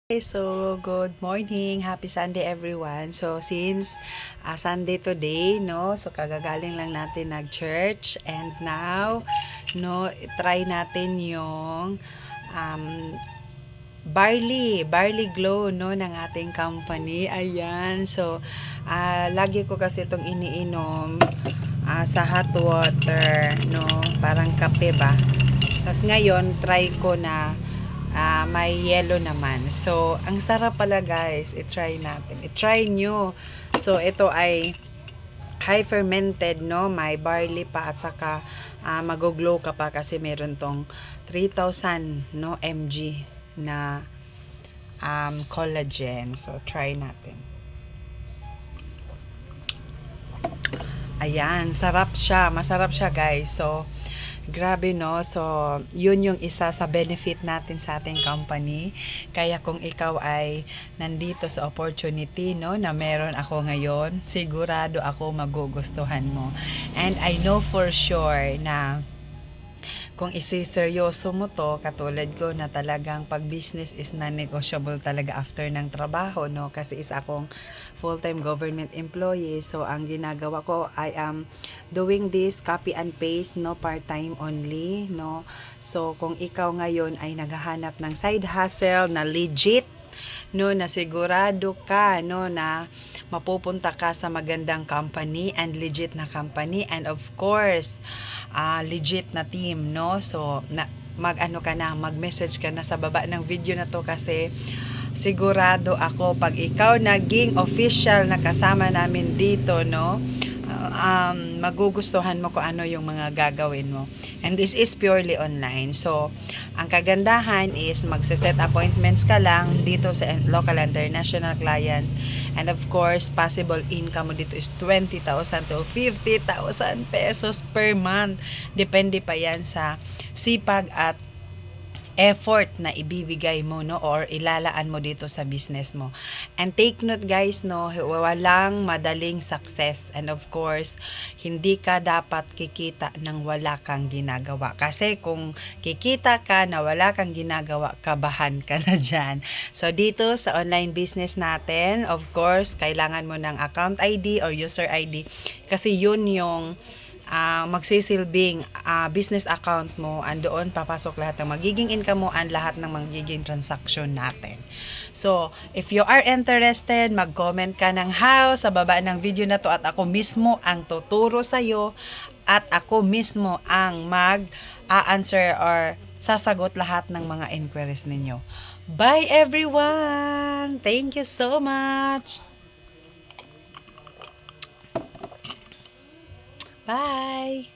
So, good morning. Happy Sunday everyone. So, since Sunday today, no, so kagagaling lang natin nag-church and now, no, try natin yung um, barley glow, no, ng ating company. Ayan. So, lagi ko kasi itong iniinom sa hot water, no, parang kape ba. Tapos ngayon, try ko na may yellow naman. So, ang sarap pala guys. I-try natin. I-try nyo. So, ito ay high fermented, no? May barley pa at saka mag-glow ka pa kasi meron tong 3,000 no, mg na collagen. So, try natin. Ayan, sarap siya. Masarap siya guys. So, grabe no. So, yun yung isa sa benefit natin sa ating company. Kaya kung ikaw ay nandito sa opportunity no na meron ako ngayon, sigurado ako magugustuhan mo. And I know for sure na kung isiseryoso mo to, katulad ko na talagang pag business is non-negotiable talaga after ng trabaho, no? Kasi isa akong full-time government employee. So, ang ginagawa ko, I am doing this copy and paste, no? Part-time only, no? So, kung ikaw ngayon ay naghahanap ng side hustle na legit, no, na sigurado ka, no, na mapupunta ka sa magandang company and legit na company and of course legit na team, no. So mag-ano ka na, mag-message ka na sa baba ng video na to kasi sigurado ako pag ikaw naging official na kasama namin dito, no, magugustuhan mo kung ano yung mga gagawin mo. And this is purely online. So, ang kagandahan is magse-set appointments ka lang dito sa local and international clients. And of course, possible income mo dito is 20,000 to 50,000 pesos per month. Depende pa yan sa sipag at effort na ibibigay mo, no, or ilalaan mo dito sa business mo. And take note guys, no, walang madaling success and of course hindi ka dapat kikita ng wala kang ginagawa kasi kung kikita ka na wala kang ginagawa, kabahan ka na dyan. So dito sa online business natin, of course kailangan mo ng account ID or user ID kasi yun yung magsisilbing business account mo, andoon papasok lahat ng magiging income mo and lahat ng magiging transaction natin. So, if you are interested, mag-comment ka ng how sa baba ng video na to at ako mismo ang tuturo sa'yo at ako mismo ang mag-answer or sasagot lahat ng mga inquiries ninyo. Bye everyone! Thank you so much! Bye!